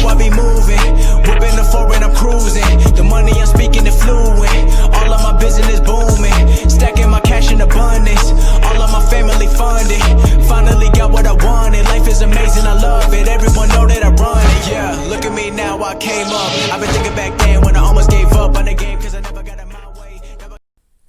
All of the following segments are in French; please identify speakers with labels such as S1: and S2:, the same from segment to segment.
S1: I be moving. Whipping the foreign, I'm cruising. The money I'm speaking is fluent. All of my business booming. Stacking my cash in abundance. All of my family funded. Finally got what I wanted. Life is amazing, I love it. Everyone know that I run it. Yeah, look at me now, I came up. I've been thinking back then when I almost gave up on the game cause I never got in my way.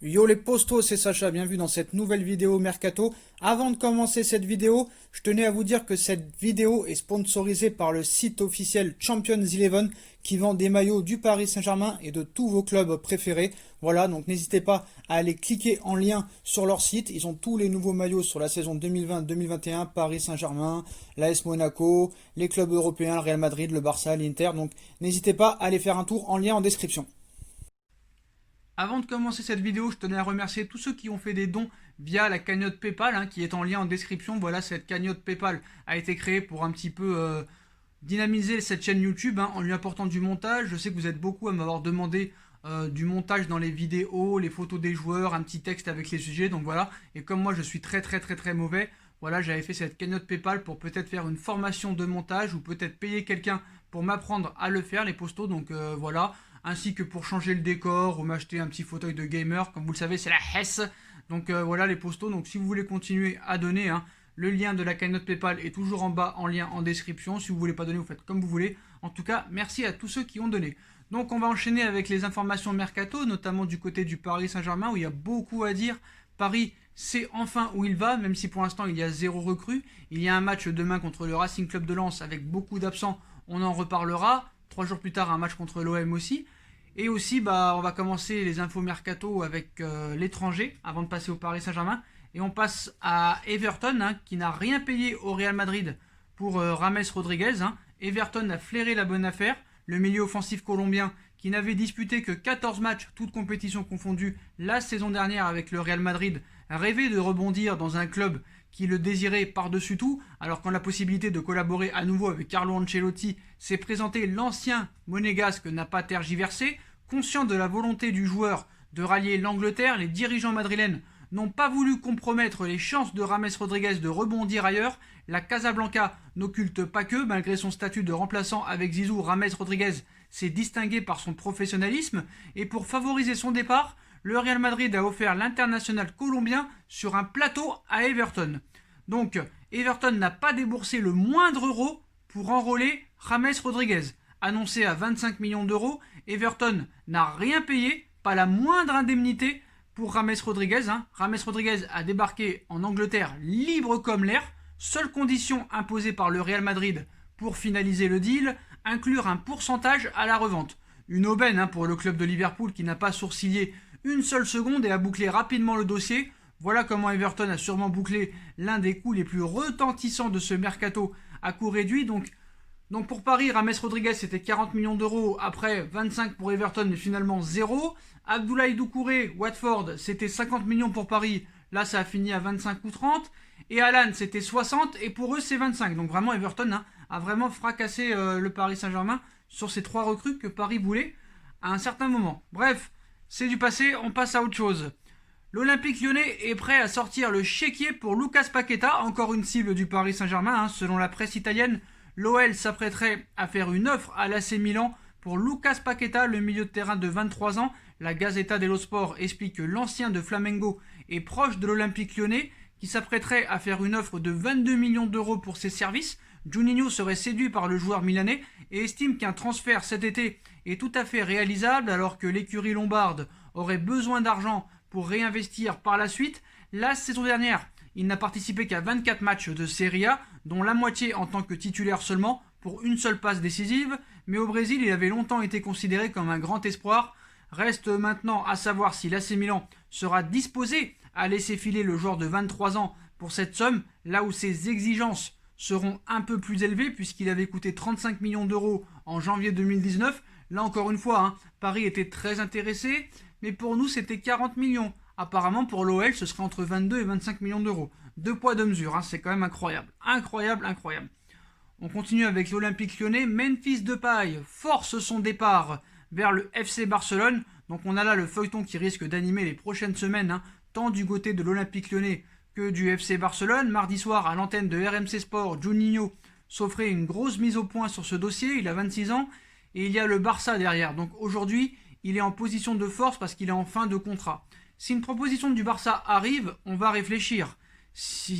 S2: Yo les postos, c'est Sacha, bienvenue dans cette nouvelle vidéo Mercato. Avant de commencer cette vidéo, je tenais à vous dire que cette vidéo est sponsorisée par le site officiel Champions 11 qui vend des maillots du Paris Saint-Germain et de tous vos clubs préférés. Voilà, donc n'hésitez pas à aller cliquer en lien sur leur site. Ils ont tous les nouveaux maillots sur la saison 2020-2021, Paris Saint-Germain, l'AS Monaco, les clubs européens, le Real Madrid, le Barça, l'Inter. Donc n'hésitez pas à aller faire un tour en lien en description. Avant de commencer cette vidéo, je tenais à remercier tous ceux qui ont fait des dons via la cagnotte Paypal, qui est en lien en description. Voilà, cette cagnotte Paypal a été créée pour un petit peu dynamiser cette chaîne YouTube en lui apportant du montage. Je sais que vous êtes beaucoup à m'avoir demandé du montage dans les vidéos, les photos des joueurs, un petit texte avec les sujets. Donc voilà, et comme moi je suis très mauvais, voilà, j'avais fait cette cagnotte Paypal pour peut-être faire une formation de montage ou peut-être payer quelqu'un pour m'apprendre à le faire, les postos. Donc voilà, ainsi que pour changer le décor ou m'acheter un petit fauteuil de gamer. Comme vous le savez, c'est la Hesse. Donc voilà les postos. Donc si vous voulez continuer à donner, le lien de la cagnotte Paypal est toujours en bas en lien en description. Si vous voulez pas donner, vous faites comme vous voulez. En tout cas, merci à tous ceux qui ont donné. Donc on va enchaîner avec les informations mercato, notamment du côté du Paris Saint-Germain où il y a beaucoup à dire. Paris sait enfin où il va, même si pour l'instant il y a 0 recrue. Il y a un match demain contre le Racing Club de Lens avec beaucoup d'absents. On en reparlera. 3 jours plus tard, un match contre l'OM aussi. Et aussi, on va commencer les infos mercato avec l'étranger avant de passer au Paris Saint-Germain. Et on passe à Everton, qui n'a rien payé au Real Madrid pour James Rodriguez. Everton a flairé la bonne affaire. Le milieu offensif colombien, qui n'avait disputé que 14 matchs, toutes compétitions confondues, la saison dernière avec le Real Madrid, rêvait de rebondir dans un club qui le désirait par-dessus tout, alors quand la possibilité de collaborer à nouveau avec Carlo Ancelotti s'est présenté, l'ancien monégasque n'a pas tergiversé. Conscient de la volonté du joueur de rallier l'Angleterre, les dirigeants madrilènes n'ont pas voulu compromettre les chances de James Rodriguez de rebondir ailleurs. La Casablanca n'occulte pas que, malgré son statut de remplaçant avec Zizou, James Rodriguez s'est distingué par son professionnalisme. Et pour favoriser son départ, le Real Madrid a offert l'international colombien sur un plateau à Everton. Donc, Everton n'a pas déboursé le moindre euro pour enrôler James Rodriguez. Annoncé à 25 millions d'euros, Everton n'a rien payé, pas la moindre indemnité pour James Rodriguez. James Rodriguez a débarqué en Angleterre libre comme l'air. Seule condition imposée par le Real Madrid pour finaliser le deal, inclure un pourcentage à la revente. Une aubaine pour le club de Liverpool qui n'a pas sourcillé une seule seconde et a bouclé rapidement le dossier. Voilà comment Everton a sûrement bouclé l'un des coups les plus retentissants de ce mercato à coût réduit. Donc pour Paris, James Rodriguez c'était 40 millions d'euros, après 25 pour Everton mais finalement 0. Abdoulaye Doucouré, Watford, c'était 50 millions pour Paris, là ça a fini à 25 ou 30. Et Alan c'était 60 et pour eux c'est 25. Donc vraiment Everton a vraiment fracassé le Paris Saint-Germain sur ces 3 recrues que Paris voulait à un certain moment. Bref, c'est du passé, on passe à autre chose. L'Olympique Lyonnais est prêt à sortir le chéquier pour Lucas Paqueta, encore une cible du Paris Saint-Germain. Selon la presse italienne, l'OL s'apprêterait à faire une offre à l'AC Milan pour Lucas Paqueta, le milieu de terrain de 23 ans. La Gazzetta dello Sport explique que l'ancien de Flamengo est proche de l'Olympique Lyonnais, qui s'apprêterait à faire une offre de 22 millions d'euros pour ses services. Juninho serait séduit par le joueur milanais et estime qu'un transfert cet été est tout à fait réalisable alors que l'écurie lombarde aurait besoin d'argent pour réinvestir par la suite. La saison dernière, il n'a participé qu'à 24 matchs de Serie A, dont la moitié en tant que titulaire seulement, pour une seule passe décisive. Mais au Brésil, il avait longtemps été considéré comme un grand espoir. Reste maintenant à savoir si l'AC Milan sera disposé à laisser filer le joueur de 23 ans pour cette somme, là où ses exigences seront un peu plus élevées puisqu'il avait coûté 35 millions d'euros en janvier 2019. Là encore une fois, Paris était très intéressé, mais pour nous c'était 40 millions. Apparemment pour l'OL ce serait entre 22 et 25 millions d'euros. 2 poids 2 mesures, c'est quand même incroyable. Incroyable. On continue avec l'Olympique Lyonnais. Memphis Depay force son départ vers le FC Barcelone. Donc on a là le feuilleton qui risque d'animer les prochaines semaines, tant du côté de l'Olympique Lyonnais que du FC Barcelone. Mardi soir, à l'antenne de RMC Sport, Juninho s'offrait une grosse mise au point sur ce dossier, il a 26 ans, et il y a le Barça derrière. Donc aujourd'hui, il est en position de force parce qu'il est en fin de contrat. Si une proposition du Barça arrive, on va réfléchir.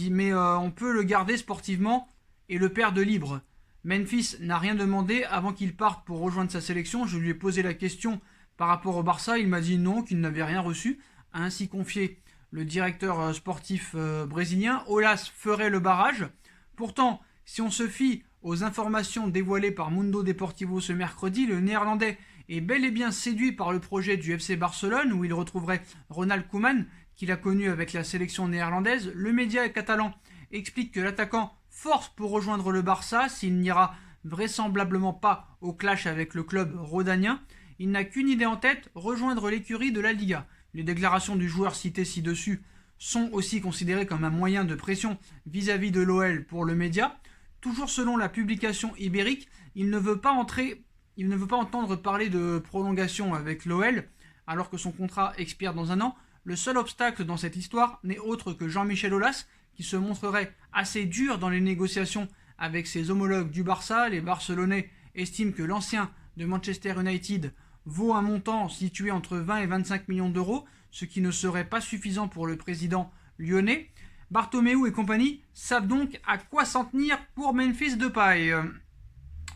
S2: Mais on peut le garder sportivement et le perdre libre. Memphis n'a rien demandé avant qu'il parte pour rejoindre sa sélection. Je lui ai posé la question par rapport au Barça. Il m'a dit non, qu'il n'avait rien reçu. A ainsi confié le directeur sportif brésilien. Aulas ferait le barrage. Pourtant, si on se fie aux informations dévoilées par Mundo Deportivo ce mercredi, le néerlandais est bel et bien séduit par le projet du FC Barcelone où il retrouverait Ronald Koeman, qu'il a connu avec la sélection néerlandaise. Le média catalan explique que l'attaquant force pour rejoindre le Barça s'il n'ira vraisemblablement pas au clash avec le club rhodanien. Il n'a qu'une idée en tête, rejoindre l'écurie de la Liga. Les déclarations du joueur cité ci-dessus sont aussi considérées comme un moyen de pression vis-à-vis de l'OL pour le média. Toujours selon la publication ibérique, il ne veut pas entendre parler de prolongation avec l'OL alors que son contrat expire dans un an. Le seul obstacle dans cette histoire n'est autre que Jean-Michel Aulas, qui se montrerait assez dur dans les négociations avec ses homologues du Barça. Les Barcelonais estiment que l'ancien de Manchester United vaut un montant situé entre 20 et 25 millions d'euros, ce qui ne serait pas suffisant pour le président lyonnais. Bartomeu et compagnie savent donc à quoi s'en tenir pour Memphis Depay.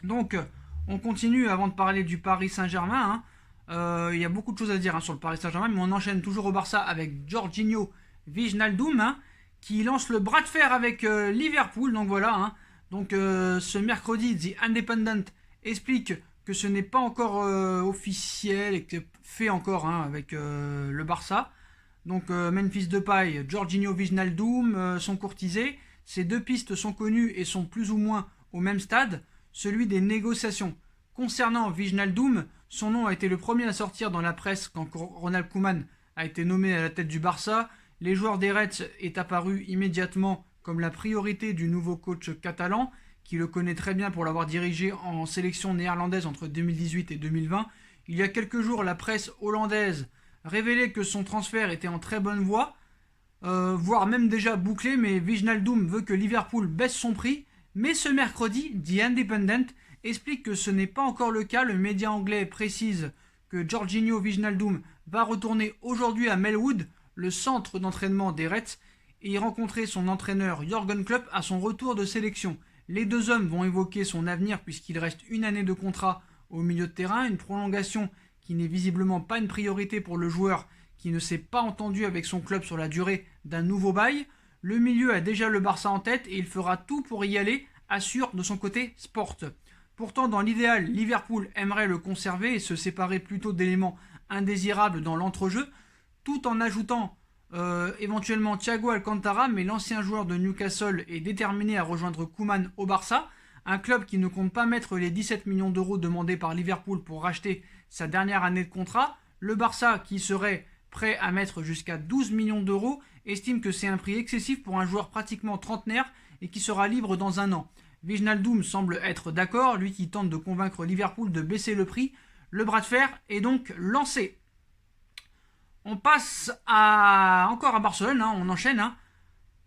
S2: Donc, on continue avant de parler du Paris Saint-Germain. Il y a beaucoup de choses à dire sur le Paris Saint-Germain, mais on enchaîne toujours au Barça avec Jorginho Wijnaldum, qui lance le bras de fer avec Liverpool. Donc voilà. Donc ce mercredi, The Independent explique que ce n'est pas encore officiel et que fait encore avec le Barça. Donc Memphis Depay, Jorginho Wijnaldum sont courtisés. Ces deux pistes sont connues et sont plus ou moins au même stade, celui des négociations. Concernant Wijnaldum, son nom a été le premier à sortir dans la presse quand Ronald Koeman a été nommé à la tête du Barça. Les joueurs des Reds est apparu immédiatement comme la priorité du nouveau coach catalan, qui le connaît très bien pour l'avoir dirigé en sélection néerlandaise entre 2018 et 2020. Il y a quelques jours, la presse hollandaise révélait que son transfert était en très bonne voie, voire même déjà bouclé, mais Wijnaldum veut que Liverpool baisse son prix. Mais ce mercredi, The Independent explique que ce n'est pas encore le cas. Le média anglais précise que Jorginho Wijnaldum va retourner aujourd'hui à Melwood, le centre d'entraînement des Reds, et y rencontrer son entraîneur Jürgen Klopp à son retour de sélection. Les deux hommes vont évoquer son avenir puisqu'il reste une année de contrat au milieu de terrain, une prolongation qui n'est visiblement pas une priorité pour le joueur qui ne s'est pas entendu avec son club sur la durée d'un nouveau bail. Le milieu a déjà le Barça en tête et il fera tout pour y aller, assure de son côté Sport. Pourtant, dans l'idéal, Liverpool aimerait le conserver et se séparer plutôt d'éléments indésirables dans l'entrejeu, tout en ajoutant éventuellement Thiago Alcantara, mais l'ancien joueur de Newcastle est déterminé à rejoindre Koeman au Barça, un club qui ne compte pas mettre les 17 millions d'euros demandés par Liverpool pour racheter sa dernière année de contrat. Le Barça, qui serait prêt à mettre jusqu'à 12 millions d'euros, estime que c'est un prix excessif pour un joueur pratiquement trentenaire et qui sera libre dans un an. Wijnaldum semble être d'accord, lui qui tente de convaincre Liverpool de baisser le prix. Le bras de fer est donc lancé. On passe encore à Barcelone, on enchaîne,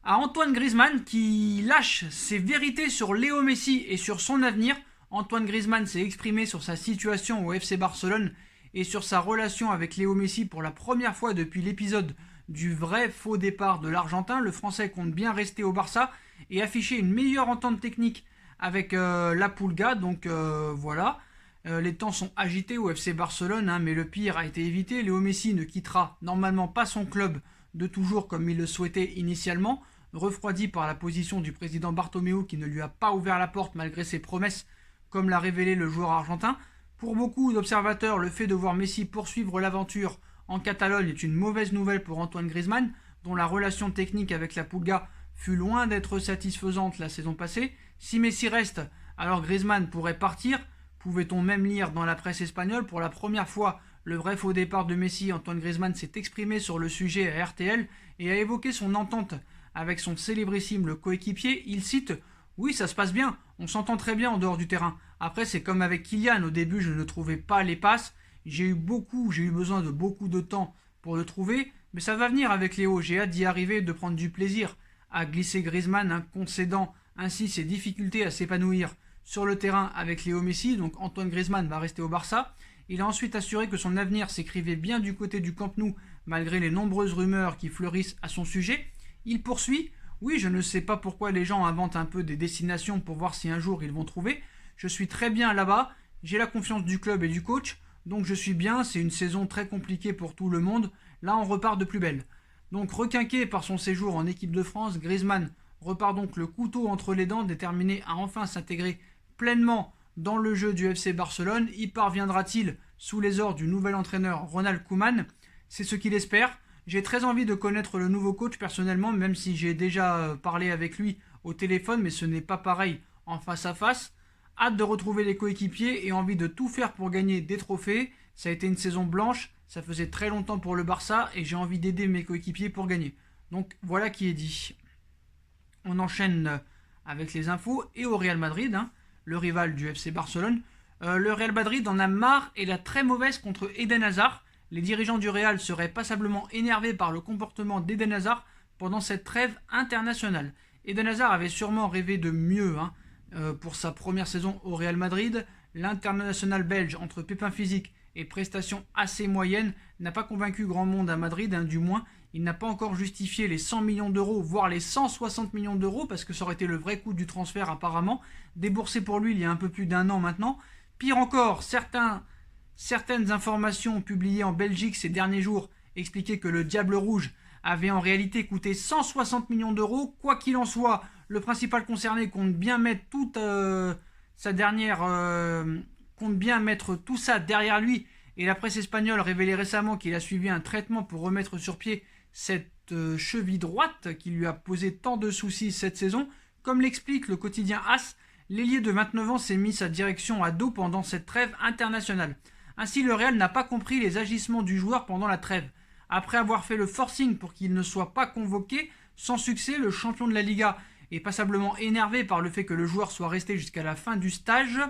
S2: à Antoine Griezmann qui lâche ses vérités sur Léo Messi et sur son avenir. Antoine Griezmann s'est exprimé sur sa situation au FC Barcelone et sur sa relation avec Léo Messi pour la première fois depuis l'épisode du vrai faux départ de l'Argentin. Le Français compte bien rester au Barça et afficher une meilleure entente technique avec la Pulga, donc voilà. Les temps sont agités au FC Barcelone, mais le pire a été évité. Léo Messi ne quittera normalement pas son club de toujours comme il le souhaitait initialement, refroidi par la position du président Bartomeu qui ne lui a pas ouvert la porte malgré ses promesses, comme l'a révélé le joueur argentin. Pour beaucoup d'observateurs, le fait de voir Messi poursuivre l'aventure en Catalogne est une mauvaise nouvelle pour Antoine Griezmann, dont la relation technique avec la Pulga fut loin d'être satisfaisante la saison passée. Si Messi reste, alors Griezmann pourrait partir. Pouvait-on même lire dans la presse espagnole, pour la première fois, le vrai faux départ de Messi. Antoine Griezmann s'est exprimé sur le sujet à RTL et a évoqué son entente avec son célébrissime le coéquipier. Il cite « Oui, ça se passe bien, on s'entend très bien en dehors du terrain. Après, c'est comme avec Kylian, au début, je ne trouvais pas les passes. J'ai eu besoin de beaucoup de temps pour le trouver, mais ça va venir avec Léo. J'ai hâte d'y arriver, de prendre du plaisir » à glisser Griezmann, concédant ainsi ses difficultés à s'épanouir sur le terrain avec Léo Messi, donc Antoine Griezmann va rester au Barça. Il a ensuite assuré que son avenir s'écrivait bien du côté du Camp Nou, malgré les nombreuses rumeurs qui fleurissent à son sujet. Il poursuit: oui, je ne sais pas pourquoi les gens inventent un peu des destinations pour voir si un jour ils vont trouver. Je suis très bien là-bas, j'ai la confiance du club et du coach, donc je suis bien, c'est une saison très compliquée pour tout le monde. Là, on repart de plus belle. Donc requinqué par son séjour en équipe de France, Griezmann repart donc le couteau entre les dents, déterminé à enfin s'intégrer pleinement dans le jeu du FC Barcelone. Y parviendra-t-il sous les ordres du nouvel entraîneur Ronald Koeman? C'est ce qu'il espère. J'ai très envie de connaître le nouveau coach personnellement, même si j'ai déjà parlé avec lui au téléphone, mais ce n'est pas pareil en face à face. Hâte de retrouver les coéquipiers et envie de tout faire pour gagner des trophées. Ça a été une saison blanche, ça faisait très longtemps pour le Barça et j'ai envie d'aider mes coéquipiers pour gagner. Donc voilà qui est dit. On enchaîne avec les infos et au Real Madrid, le rival du FC Barcelone. Le Real Madrid en a marre et la très mauvaise contre Eden Hazard. Les dirigeants du Real seraient passablement énervés par le comportement d'Eden Hazard pendant cette trêve internationale. Eden Hazard avait sûrement rêvé de mieux pour sa première saison au Real Madrid. L'international belge, entre pépins physiques et prestations assez moyennes, n'a pas convaincu grand monde à Madrid, du moins. Il n'a pas encore justifié les 100 millions d'euros, voire les 160 millions d'euros, parce que ça aurait été le vrai coût du transfert apparemment, déboursé pour lui il y a un peu plus d'1 an maintenant. Pire encore, certaines informations publiées en Belgique ces derniers jours expliquaient que le Diable Rouge avait en réalité coûté 160 millions d'euros. Quoi qu'il en soit, le principal concerné compte bien mettre compte bien mettre tout ça derrière lui. Et la presse espagnole révélait récemment qu'il a suivi un traitement pour remettre sur pied cette cheville droite qui lui a posé tant de soucis cette saison. Comme l'explique le quotidien AS, l'ailier de 29 ans s'est mis sa direction à dos pendant cette trêve internationale. Ainsi, le Real n'a pas compris les agissements du joueur pendant la trêve. Après avoir fait le forcing pour qu'il ne soit pas convoqué, sans succès, le champion de la Liga est passablement énervé par le fait que le joueur soit resté jusqu'à la fin du stage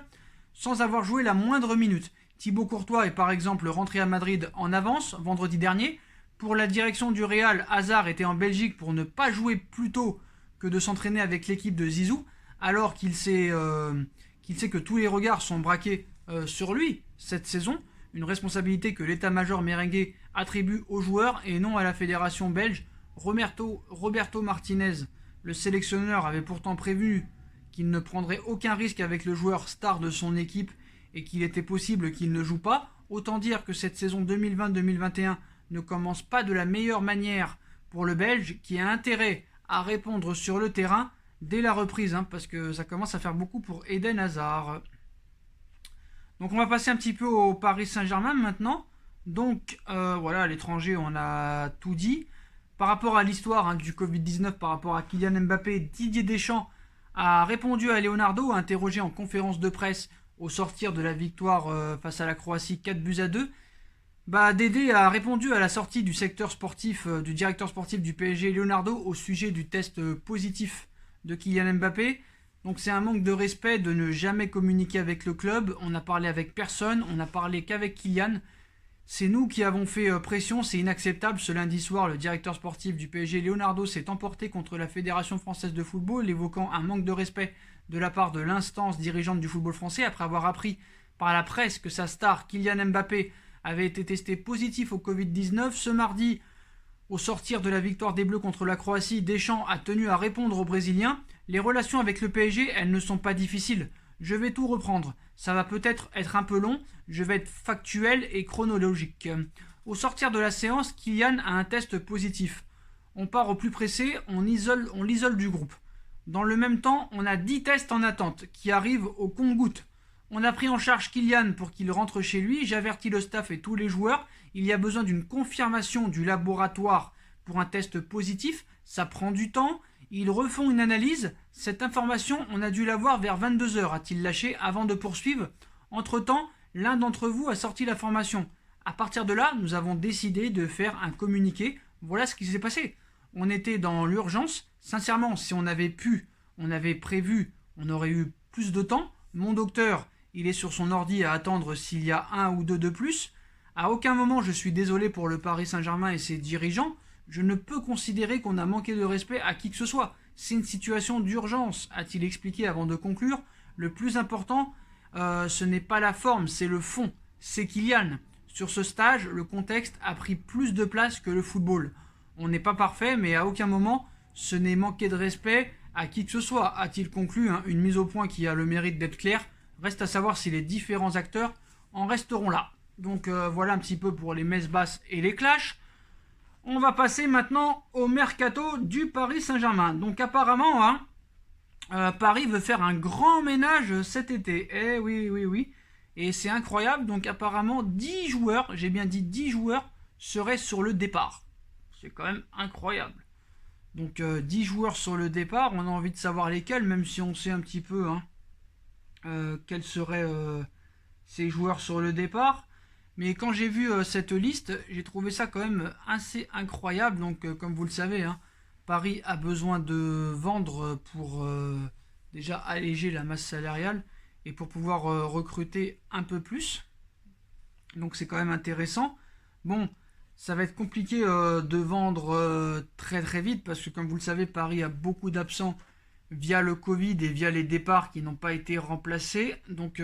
S2: sans avoir joué la moindre minute. Thibaut Courtois est par exemple rentré à Madrid en avance vendredi dernier. Pour la direction du Real, Hazard était en Belgique pour ne pas jouer plus tôt que de s'entraîner avec l'équipe de Zizou, alors qu'il sait que tous les regards sont braqués sur lui cette saison, une responsabilité que l'état-major merengue attribue aux joueurs et non à la fédération belge. Roberto Martinez, le sélectionneur, avait pourtant prévenu qu'il ne prendrait aucun risque avec le joueur star de son équipe et qu'il était possible qu'il ne joue pas. Autant dire que cette saison 2020-2021 ne commence pas de la meilleure manière pour le Belge, qui a intérêt à répondre sur le terrain dès la reprise, parce que ça commence à faire beaucoup pour Eden Hazard. Donc on va passer un petit peu au Paris Saint-Germain maintenant. Donc voilà, à l'étranger on a tout dit. Par rapport à l'histoire du Covid-19, par rapport à Kylian Mbappé, Didier Deschamps a répondu à Leonardo, interrogé en conférence de presse au sortir de la victoire face à la Croatie 4-2. Dédé a répondu à la sortie du secteur sportif, du directeur sportif du PSG Leonardo au sujet du test positif de Kylian Mbappé. Donc c'est un manque de respect de ne jamais communiquer avec le club. On n'a parlé avec personne, on n'a parlé qu'avec Kylian. C'est nous qui avons fait pression, c'est inacceptable. Ce lundi soir, le directeur sportif du PSG Leonardo s'est emporté contre la Fédération française de football, évoquant un manque de respect de la part de l'instance dirigeante du football français après avoir appris par la presse que sa star Kylian Mbappé avait été testé positif au Covid-19. Ce mardi, au sortir de la victoire des Bleus contre la Croatie, Deschamps a tenu à répondre aux Brésiliens. Les relations avec le PSG, elles ne sont pas difficiles. Je vais tout reprendre. Ça va peut-être être un peu long. Je vais être factuel et chronologique. Au sortir de la séance, Kylian a un test positif. On part au plus pressé, on l'isole du groupe. Dans le même temps, on a 10 tests en attente qui arrivent au compte-gouttes. On a pris en charge Kylian pour qu'il rentre chez lui. J'avertis le staff et tous les joueurs. Il y a besoin d'une confirmation du laboratoire pour un test positif. Ça prend du temps. Ils refont une analyse. Cette information, on a dû l'avoir vers 22h, a-t-il lâché avant de poursuivre. Entre-temps, l'un d'entre vous a sorti la formation. À partir de là, nous avons décidé de faire un communiqué. Voilà ce qui s'est passé. On était dans l'urgence. Sincèrement, si on avait prévu, on aurait eu plus de temps. Mon docteur, il est sur son ordi à attendre s'il y a 1 ou 2 de plus. À aucun moment, je suis désolé pour le Paris Saint-Germain et ses dirigeants. Je ne peux considérer qu'on a manqué de respect à qui que ce soit. C'est une situation d'urgence, a-t-il expliqué avant de conclure. Le plus important, ce n'est pas la forme, c'est le fond. C'est Kylian. Sur ce stage, le contexte a pris plus de place que le football. On n'est pas parfait, mais à aucun moment, ce n'est manquer de respect à qui que ce soit, a-t-il conclu. Une mise au point qui a le mérite d'être claire. Reste à savoir si les différents acteurs en resteront là. Donc voilà un petit peu pour les messes basses et les clashs. On va passer maintenant au mercato du Paris Saint-Germain. Donc apparemment, Paris veut faire un grand ménage cet été. Eh oui. Et c'est incroyable. Donc apparemment 10 joueurs, j'ai bien dit 10 joueurs, seraient sur le départ. C'est quand même incroyable. Donc 10 joueurs sur le départ, on a envie de savoir lesquels, même si on sait un petit peu quels seraient ces joueurs sur le départ. Mais quand j'ai vu cette liste, j'ai trouvé ça quand même assez incroyable. Donc comme vous le savez, Paris a besoin de vendre pour déjà alléger la masse salariale et pour pouvoir recruter un peu plus. Donc c'est quand même intéressant. Bon, ça va être compliqué de vendre très très vite parce que comme vous le savez, Paris a beaucoup d'absents via le Covid et via les départs qui n'ont pas été remplacés. Donc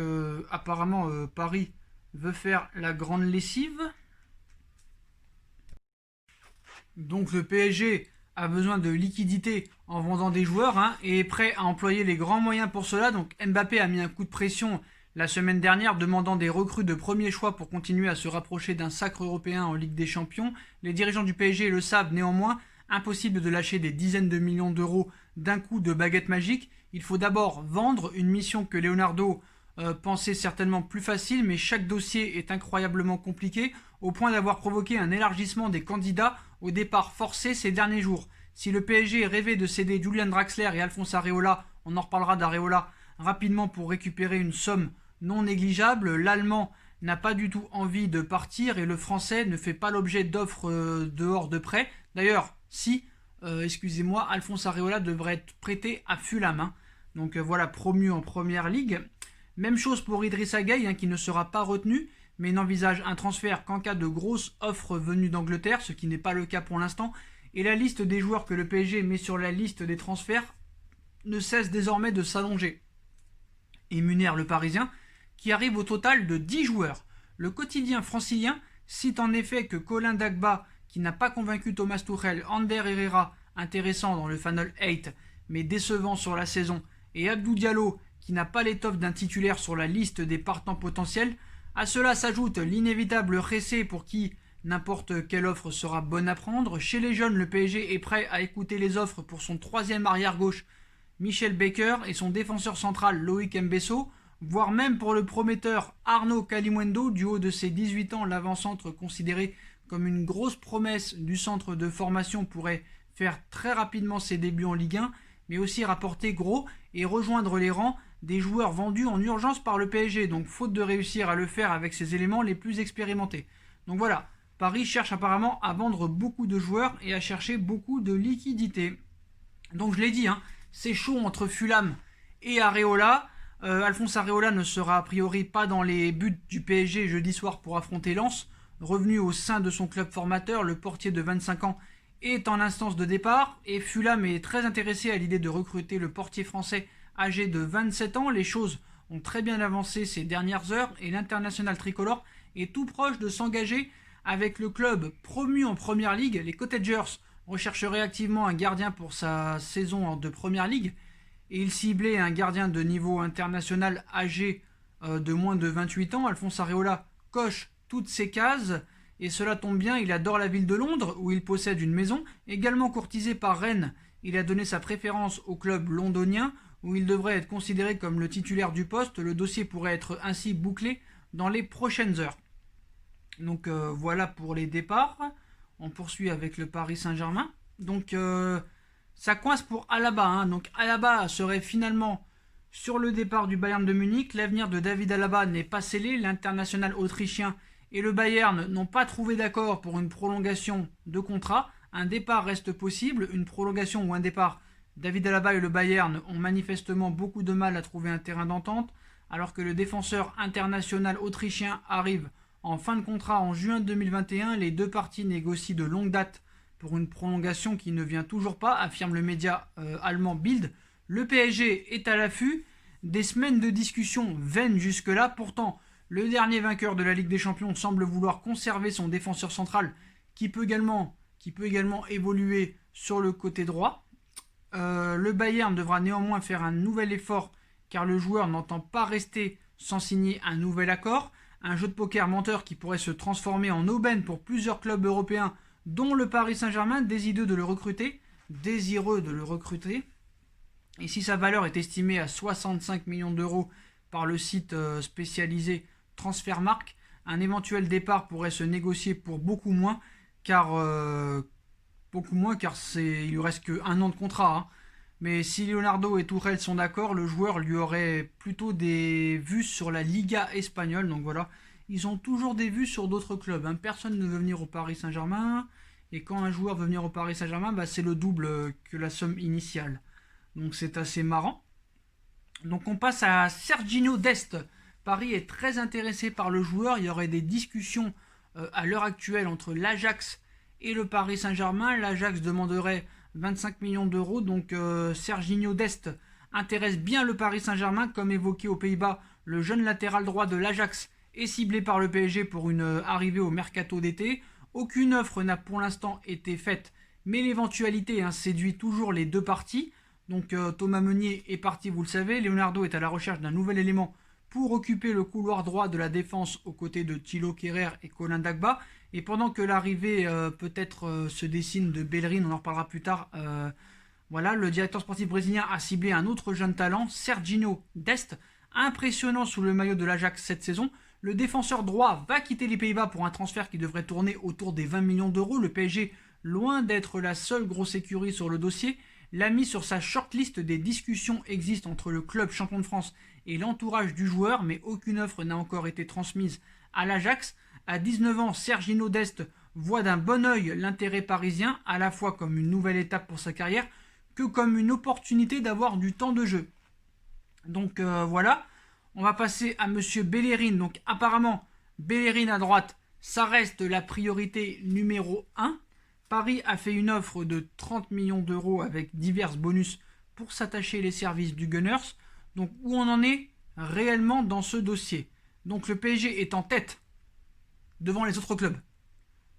S2: apparemment Paris veut faire la grande lessive. Donc le PSG a besoin de liquidité en vendant des joueurs et est prêt à employer les grands moyens pour cela. Donc Mbappé a mis un coup de pression la semaine dernière, demandant des recrues de premier choix pour continuer à se rapprocher d'un sacre européen en Ligue des Champions. Les dirigeants du PSG le savent néanmoins, impossible de lâcher des dizaines de millions d'euros d'un coup de baguette magique. Il faut d'abord vendre, une mission que Leonardo pensait certainement plus facile, mais chaque dossier est incroyablement compliqué, au point d'avoir provoqué un élargissement des candidats au départ forcé ces derniers jours. Si le PSG rêvait de céder Julian Draxler et Alphonse Areola, on en reparlera d'Areola rapidement pour récupérer une somme non négligeable, l'Allemand n'a pas du tout envie de partir et le Français ne fait pas l'objet d'offres dehors de prêt. D'ailleurs, si, Alphonse Areola devrait être prêté à Fulham. Donc voilà, promu en Première Ligue. Même chose pour Idrissa Gueye, qui ne sera pas retenu, mais n'envisage un transfert qu'en cas de grosses offres venues d'Angleterre, ce qui n'est pas le cas pour l'instant. Et la liste des joueurs que le PSG met sur la liste des transferts ne cesse désormais de s'allonger. Et Muner, le Parisien, qui arrive au total de 10 joueurs. Le quotidien francilien cite en effet que Colin Dagba, qui n'a pas convaincu Thomas Tuchel, Ander Herrera, intéressant dans le Final 8, mais décevant sur la saison, et Abdou Diallo, qui n'a pas l'étoffe d'un titulaire sur la liste des partants potentiels. À cela s'ajoute l'inévitable Ressé pour qui n'importe quelle offre sera bonne à prendre. Chez les jeunes, le PSG est prêt à écouter les offres pour son troisième arrière-gauche, Michel Baker, et son défenseur central, Loïc Mbesso, voire même pour le prometteur Arnaud Kalimuendo. Du haut de ses 18 ans, l'avant-centre considéré comme une grosse promesse du centre de formation pourrait faire très rapidement ses débuts en Ligue 1, mais aussi rapporter gros et rejoindre les rangs des joueurs vendus en urgence par le PSG, donc faute de réussir à le faire avec ses éléments les plus expérimentés. Donc voilà, Paris cherche apparemment à vendre beaucoup de joueurs et à chercher beaucoup de liquidités. Donc je l'ai dit, c'est chaud entre Fulham et Areola. Alphonse Areola ne sera a priori pas dans les buts du PSG jeudi soir pour affronter Lens. Revenu au sein de son club formateur, le portier de 25 ans est en instance de départ et Fulham est très intéressé à l'idée de recruter le portier français âgé de 27 ans. Les choses ont très bien avancé ces dernières heures et l'international tricolore est tout proche de s'engager avec le club promu en Première Ligue. Les Cottagers rechercheraient activement un gardien pour sa saison de Première Ligue et ils ciblaient un gardien de niveau international âgé de moins de 28 ans. Alphonse Areola coche toutes ces cases et cela tombe bien, il adore la ville de Londres où il possède une maison. Également courtisé par Rennes, il a donné sa préférence au club londonien où il devrait être considéré comme le titulaire du poste. Le dossier pourrait être ainsi bouclé dans les prochaines heures. Donc voilà pour les départs. On poursuit avec le Paris Saint-Germain. Donc ça coince pour Alaba. Donc Alaba serait finalement sur le départ du Bayern de Munich. L'avenir de David Alaba n'est pas scellé. L'international autrichien et le Bayern n'ont pas trouvé d'accord pour une prolongation de contrat. Un départ reste possible, une prolongation ou un départ. David Alaba et le Bayern ont manifestement beaucoup de mal à trouver un terrain d'entente, alors que le défenseur international autrichien arrive en fin de contrat en juin 2021. Les deux parties négocient de longue date pour une prolongation qui ne vient toujours pas, affirme le média allemand Bild. Le PSG est à l'affût. Des semaines de discussion vaines jusque-là. Pourtant, le dernier vainqueur de la Ligue des Champions semble vouloir conserver son défenseur central qui peut également évoluer sur le côté droit. Le Bayern devra néanmoins faire un nouvel effort car le joueur n'entend pas rester sans signer un nouvel accord. Un jeu de poker menteur qui pourrait se transformer en aubaine pour plusieurs clubs européens, dont le Paris Saint-Germain, désireux de le recruter. Et si sa valeur est estimée à 65 millions d'euros par le site spécialisé Transfermarkt, un éventuel départ pourrait se négocier pour beaucoup moins, car il lui reste qu'un an de contrat. Hein. Mais si Leonardo et Tuchel sont d'accord, le joueur lui aurait plutôt des vues sur la Liga espagnole. Donc voilà, ils ont toujours des vues sur d'autres clubs. Hein. Personne ne veut venir au Paris Saint-Germain. Et quand un joueur veut venir au Paris Saint-Germain, c'est le double que la somme initiale. Donc c'est assez marrant. Donc on passe à Serginho Dest. Paris est très intéressé par le joueur. Il y aurait des discussions à l'heure actuelle entre l'Ajax et le Paris Saint-Germain. L'Ajax demanderait 25 millions d'euros. Donc Serginho Dest intéresse bien le Paris Saint-Germain. Comme évoqué aux Pays-Bas, le jeune latéral droit de l'Ajax est ciblé par le PSG pour une arrivée au mercato d'été. Aucune offre n'a pour l'instant été faite, mais l'éventualité séduit toujours les deux parties. Donc Thomas Meunier est parti, vous le savez. Leonardo est à la recherche d'un nouvel élément pour occuper le couloir droit de la défense aux côtés de Thilo Kehrer et Colin Dagba. Et pendant que l'arrivée peut-être se dessine de Bellerin, on en reparlera plus tard, le directeur sportif brésilien a ciblé un autre jeune talent, Serginho Dest, impressionnant sous le maillot de l'Ajax cette saison. Le défenseur droit va quitter les Pays-Bas pour un transfert qui devrait tourner autour des 20 millions d'euros. Le PSG, loin d'être la seule grosse écurie sur le dossier, l'a mis sur sa shortlist. Des discussions existent entre le club champion de France et l'entourage du joueur, mais aucune offre n'a encore été transmise à l'Ajax. À 19 ans, Serginho Dest voit d'un bon œil l'intérêt parisien, à la fois comme une nouvelle étape pour sa carrière, que comme une opportunité d'avoir du temps de jeu. Donc voilà, on va passer à monsieur Bellerin. Donc apparemment, Bellerin à droite, ça reste la priorité numéro 1. Paris a fait une offre de 30 millions d'euros avec divers bonus pour s'attacher les services du Gunners. Donc où on en est réellement dans ce dossier? Donc le PSG est en tête devant les autres clubs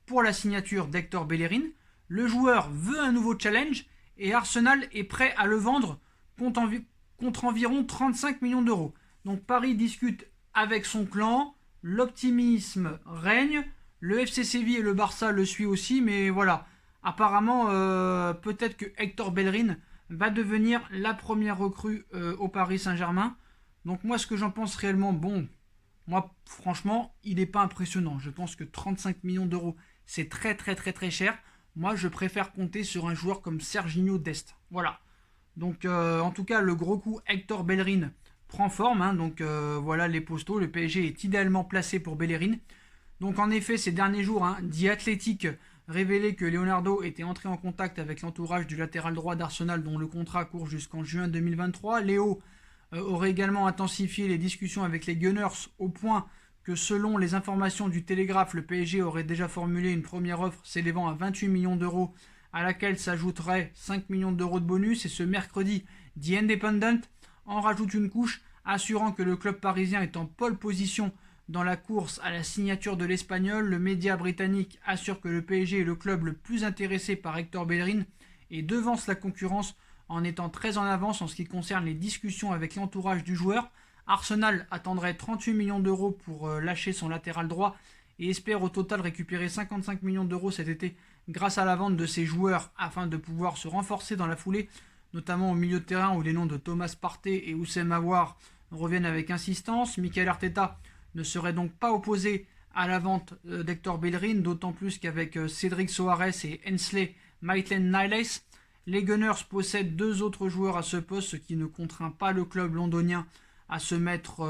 S2: pour la signature d'Hector Bellerin. Le joueur veut un nouveau challenge et Arsenal est prêt à le vendre contre environ 35 millions d'euros. Donc Paris discute avec son clan, l'optimisme règne. Le FC Séville et le Barça le suivent aussi, mais voilà. Apparemment, peut-être que Hector Bellerin va devenir la première recrue au Paris Saint-Germain. Donc moi, ce que j'en pense réellement, moi, franchement, il n'est pas impressionnant. Je pense que 35 millions d'euros, c'est très très très très cher. Moi, je préfère compter sur un joueur comme Serginho Dest. Voilà. Donc, en tout cas, le gros coup, Hector Bellerin prend forme. Donc, voilà les postaux. Le PSG est idéalement placé pour Bellerin. Donc en effet, ces derniers jours, The Athletic révélait que Leonardo était entré en contact avec l'entourage du latéral droit d'Arsenal dont le contrat court jusqu'en juin 2023. Léo aurait également intensifié les discussions avec les Gunners au point que selon les informations du Télégraphe, le PSG aurait déjà formulé une première offre s'élevant à 28 millions d'euros à laquelle s'ajouterait 5 millions d'euros de bonus. Et ce mercredi, The Independent en rajoute une couche, assurant que le club parisien est en pole position dans la course à la signature de l'Espagnol. Le média britannique assure que le PSG est le club le plus intéressé par Hector Bellerin et devance la concurrence en étant très en avance en ce qui concerne les discussions avec l'entourage du joueur. Arsenal attendrait 38 millions d'euros pour lâcher son latéral droit et espère au total récupérer 55 millions d'euros cet été grâce à la vente de ses joueurs afin de pouvoir se renforcer dans la foulée, notamment au milieu de terrain où les noms de Thomas Partey et Houssem Aouar reviennent avec insistance. Mikel Arteta ne serait donc pas opposé à la vente d'Hector Bellerin, d'autant plus qu'avec Cédric Soares et Ainsley Maitland-Niles, les Gunners possèdent deux autres joueurs à ce poste, ce qui ne contraint pas le club londonien à se mettre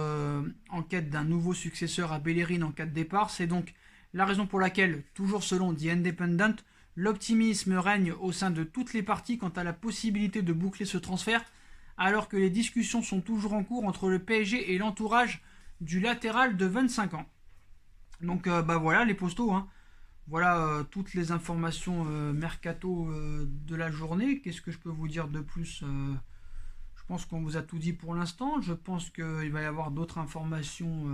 S2: en quête d'un nouveau successeur à Bellerin en cas de départ. C'est donc la raison pour laquelle, toujours selon The Independent, l'optimisme règne au sein de toutes les parties quant à la possibilité de boucler ce transfert, alors que les discussions sont toujours en cours entre le PSG et l'entourage du latéral de 25 ans. Donc voilà les postaux. Voilà toutes les informations mercato de la journée. Qu'est-ce que je peux vous dire de plus? Je pense qu'on vous a tout dit pour l'instant. Je pense qu'il va y avoir d'autres informations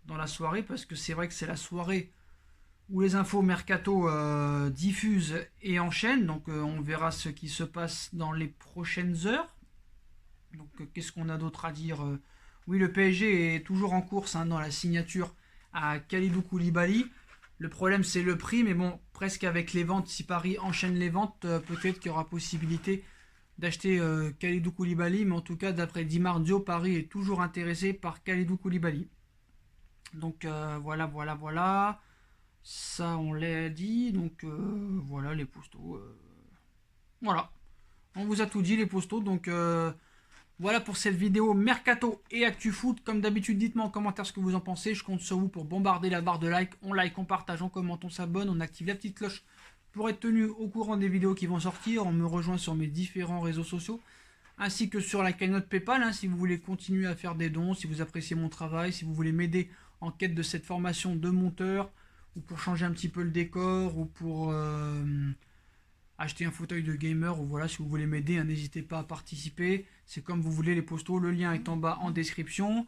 S2: dans la soirée, parce que c'est vrai que c'est la soirée où les infos mercato diffusent et enchaînent. Donc on verra ce qui se passe dans les prochaines heures. Donc qu'est-ce qu'on a d'autre à dire? Oui, le PSG est toujours en course dans la signature à Kalidou Koulibaly. Le problème, c'est le prix, mais bon, presque avec les ventes, si Paris enchaîne les ventes, peut-être qu'il y aura possibilité d'acheter Kalidou Koulibaly. Mais en tout cas, d'après Di Marzio, Paris est toujours intéressé par Kalidou Koulibaly. Donc voilà. Ça, on l'a dit. Donc voilà, les postos. Voilà. On vous a tout dit, les postos. Donc voilà pour cette vidéo Mercato et ActuFoot. Comme d'habitude, dites-moi en commentaire ce que vous en pensez. Je compte sur vous pour bombarder la barre de like. On like, on partage, on commente, on s'abonne. On active la petite cloche pour être tenu au courant des vidéos qui vont sortir. On me rejoint sur mes différents réseaux sociaux, ainsi que sur la cagnotte PayPal, si vous voulez continuer à faire des dons, si vous appréciez mon travail, si vous voulez m'aider en quête de cette formation de monteur, ou pour changer un petit peu le décor, ou pour acheter un fauteuil de gamer, ou voilà, si vous voulez m'aider, n'hésitez pas à participer. C'est comme vous voulez, les postos, le lien est en bas en description.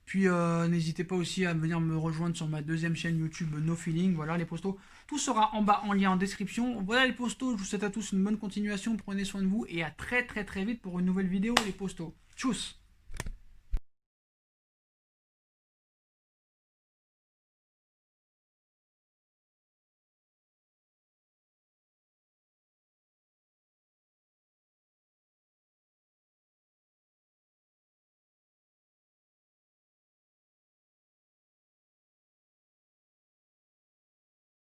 S2: Puis n'hésitez pas aussi à venir me rejoindre sur ma deuxième chaîne YouTube No Feeling. Voilà les postos, tout sera en bas en lien en description. Voilà les postos, je vous souhaite à tous une bonne continuation, prenez soin de vous et à très vite pour une nouvelle vidéo les postos. Tchuss.